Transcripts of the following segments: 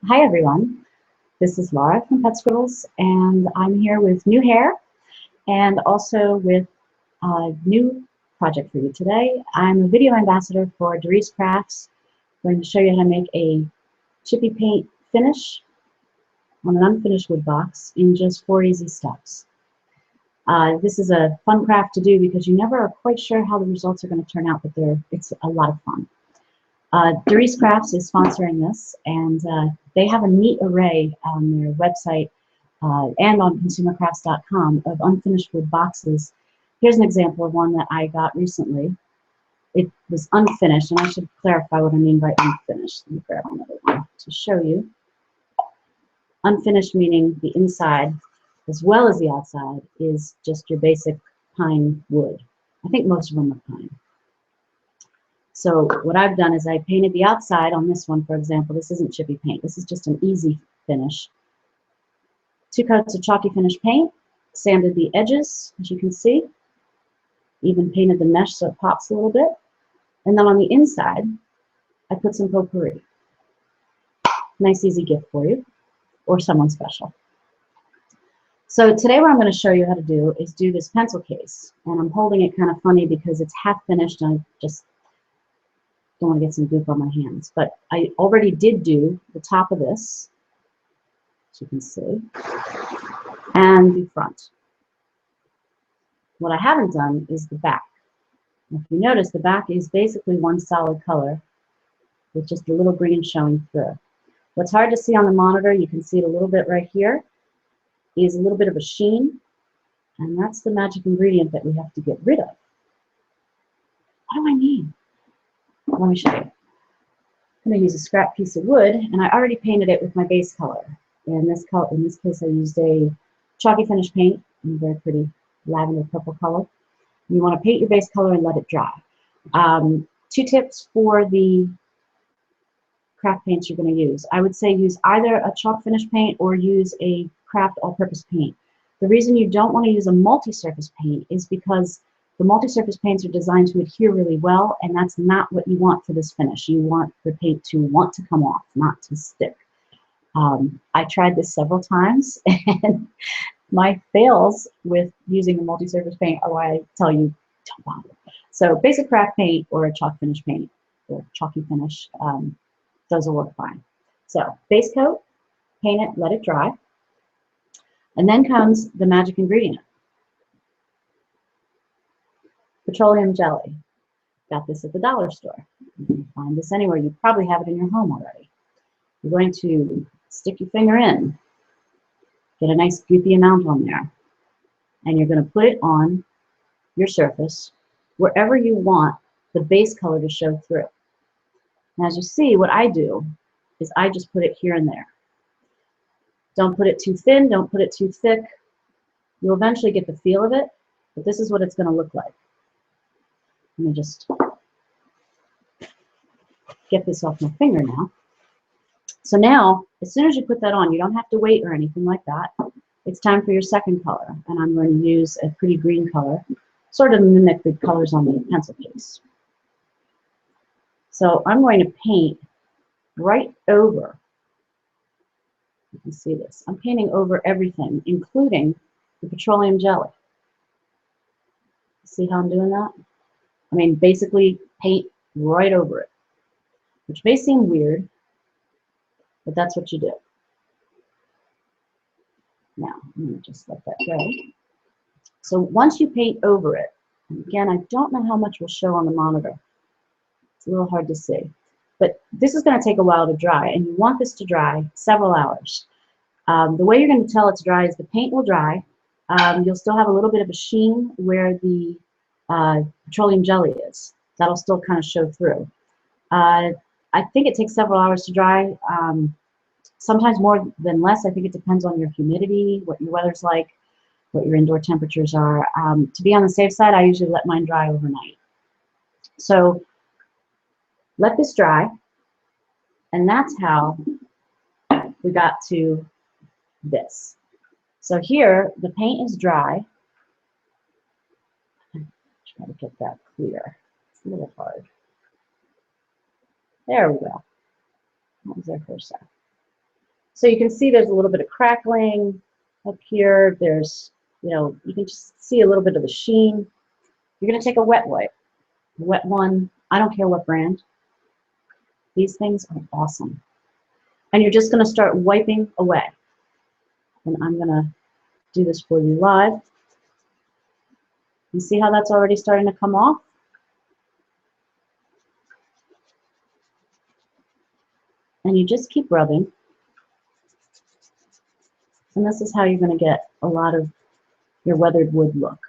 Hi everyone, this is Laura from Pet Scribbles, and I'm here with new hair and also with a new project for you today. I'm a video ambassador for Darice Crafts. I'm going to show you how to make a chippy paint finish on an unfinished wood box in just 4 easy steps. This is a fun craft to do because you never are quite sure how the results are going to turn out, but it's a lot of fun. Darice Crafts is sponsoring this, and they have a neat array on their website and on consumercrafts.com of unfinished wood boxes. Here's an example of one that I got recently. It was unfinished, and I should clarify what I mean by unfinished. Let me grab another one to show you. Unfinished meaning the inside as well as the outside is just your basic pine wood. I think most of them are pine. So what I've done is I painted the outside on this one, for example. This isn't chippy paint. This is just an easy finish. 2 coats of chalky finish paint, sanded the edges, as you can see, even painted the mesh so it pops a little bit. And then on the inside, I put some potpourri. Nice, easy gift for you or someone special. So today what I'm going to show you how to do is do this pencil case. And I'm holding it kind of funny because it's half finished and I just don't want to get some goop on my hands, but I already did do the top of this, as you can see, and the front. What I haven't done is the back. If you notice, the back is basically one solid color with just a little green showing through. What's hard to see on the monitor, you can see it a little bit right here, is a little bit of a sheen, and that's the magic ingredient that we have to get rid of. What do I mean? Let me show you. I'm going to use a scrap piece of wood, and I already painted it with my base color. In this case, I used a chalky finish paint, a very pretty lavender purple color. You want to paint your base color and let it dry. 2 tips for the craft paints you're going to use. I would say use either a chalk finish paint or use a craft all-purpose paint. The reason you don't want to use a multi-surface paint is because the multi-surface paints are designed to adhere really well, and that's not what you want for this finish. You want the paint to want to come off, not to stick. I tried this several times, and my fails with using a multi-surface paint are why I tell you don't bother. So basic craft paint or a chalk finish paint or chalky finish, those will work fine. So base coat, paint it, let it dry, and then comes the magic ingredient. Petroleum jelly. Got this at the dollar store. You can find this anywhere. You probably have it in your home already. You're going to stick your finger in, get a nice goopy amount on there, and you're going to put it on your surface wherever you want the base color to show through. And as you see, what I do is I just put it here and there. Don't put it too thin, don't put it too thick. You'll eventually get the feel of it, but this is what it's going to look like. Let me just get this off my finger now. So now, as soon as you put that on, you don't have to wait or anything like that. It's time for your second color, and I'm going to use a pretty green color, sort of mimic the colors on the pencil case. So I'm going to paint right over, you can see this, I'm painting over everything, including the petroleum jelly. See how I'm doing that? I mean, basically paint right over it, which may seem weird, but that's what you do. Now, I'm going to just let that go. So once you paint over it, and again, I don't know how much will show on the monitor. It's a little hard to see. But this is going to take a while to dry, and you want this to dry several hours. The way you're going to tell it's dry is the paint will dry. You'll still have a little bit of a sheen where the petroleum jelly is. That'll still kind of show through. I think it takes several hours to dry. Sometimes more than less. I think it depends on your humidity, what your weather's like, what your indoor temperatures are. To be on the safe side, I usually let mine dry overnight. So let this dry, and that's how we got to this. So here, the paint is dry. Try to get that clear. It's a little hard. There we go. What was our first step? So you can see there's a little bit of crackling up here. There's, you can just see a little bit of the sheen. You're going to take a wet wipe. A wet one, I don't care what brand. These things are awesome. And you're just going to start wiping away. And I'm going to do this for you live. You see how that's already starting to come off? And you just keep rubbing. And this is how you're going to get a lot of your weathered wood look.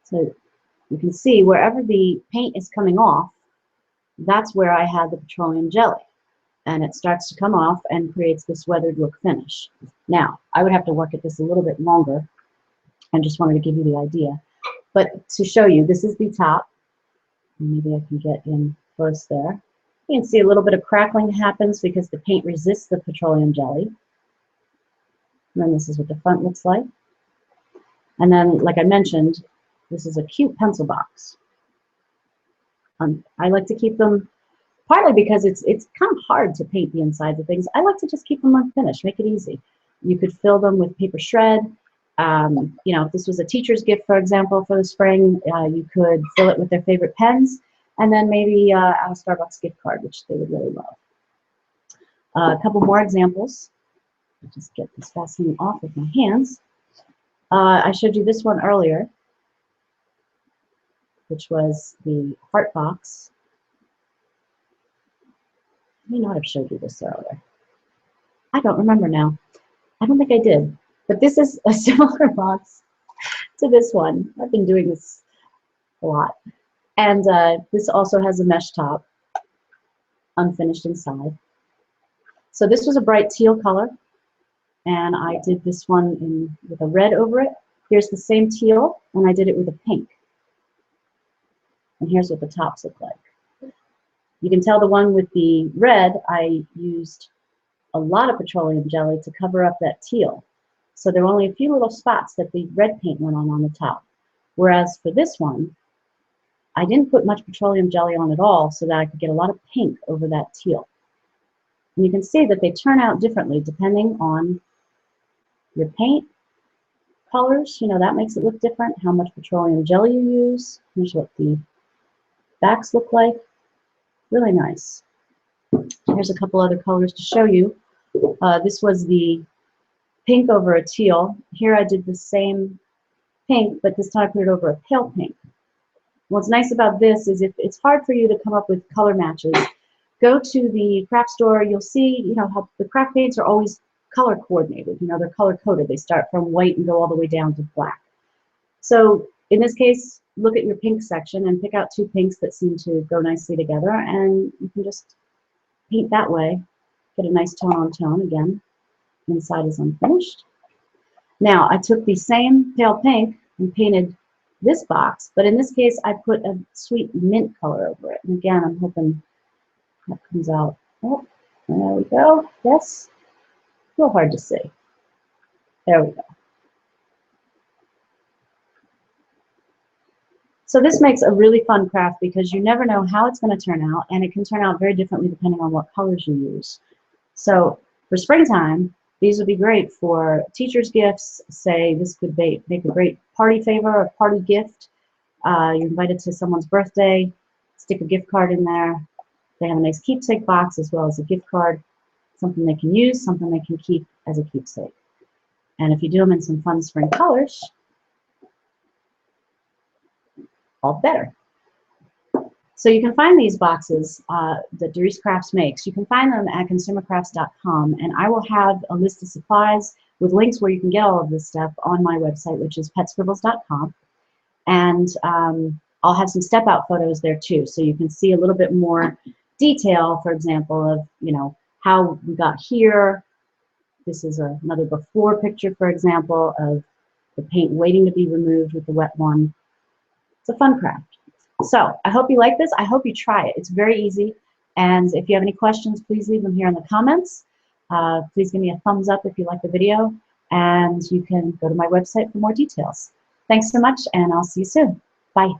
So you can see wherever the paint is coming off, that's where I had the petroleum jelly. And it starts to come off and creates this weathered look finish. Now, I would have to work at this a little bit longer. I just wanted to give you the idea. But to show you, this is the top. Maybe I can get in close there. You can see a little bit of crackling happens because the paint resists the petroleum jelly. And then this is what the front looks like. And then, like I mentioned, this is a cute pencil box. I like to keep them, partly because it's kind of hard to paint the insides of things. I like to just keep them unfinished, make it easy. You could fill them with paper shred. If this was a teacher's gift, for example, for the spring, you could fill it with their favorite pens, and then maybe a Starbucks gift card, which they would really love. A couple more examples. I'll just get this fastening off with my hands. I showed you this one earlier, which was the heart box. I may not have showed you this earlier. I don't remember now. I don't think I did. But this is a similar box to this one. I've been doing this a lot. And this also has a mesh top, unfinished inside. So this was a bright teal color. And I did this one with a red over it. Here's the same teal, and I did it with a pink. And here's what the tops look like. You can tell the one with the red, I used a lot of petroleum jelly to cover up that teal. So there were only a few little spots that the red paint went on the top. Whereas for this one, I didn't put much petroleum jelly on at all so that I could get a lot of pink over that teal. And you can see that they turn out differently depending on your paint colors. That makes it look different, how much petroleum jelly you use. Here's what the backs look like. Really nice. Here's a couple other colors to show you. This was the pink over a teal. Here I did the same pink, but this time I put it over a pale pink. What's nice about this is if it's hard for you to come up with color matches, go to the craft store. You'll see, how the craft paints are always color coordinated. They're color coded. They start from white and go all the way down to black. So in this case, look at your pink section and pick out two pinks that seem to go nicely together, and you can just paint that way. Get a nice tone on tone. Again, inside is unfinished. Now I took the same pale pink and painted this box, but in this case I put a sweet mint color over it. And again, I'm hoping that comes out. Oh, there we go. Yes, a little hard to see. There we go. So this makes a really fun craft because you never know how it's going to turn out, and it can turn out very differently depending on what colors you use. So for springtime, these would be great for teacher's gifts. Say this could make a great party favor or party gift. You're invited to someone's birthday, stick a gift card in there. They have a nice keepsake box as well as a gift card, something they can use, something they can keep as a keepsake. And if you do them in some fun spring colors, all better. So you can find these boxes that Darice Crafts makes. You can find them at consumercrafts.com, and I will have a list of supplies with links where you can get all of this stuff on my website, which is petscribbles.com. And I'll have some step-out photos there too, so you can see a little bit more detail, for example, of how we got here. This is another before picture, for example, of the paint waiting to be removed with the wet one. It's a fun craft. So I hope you like this. I hope you try it. It's very easy. And if you have any questions, please leave them here in the comments. Please give me a thumbs up if you like the video. And you can go to my website for more details. Thanks so much, and I'll see you soon. Bye.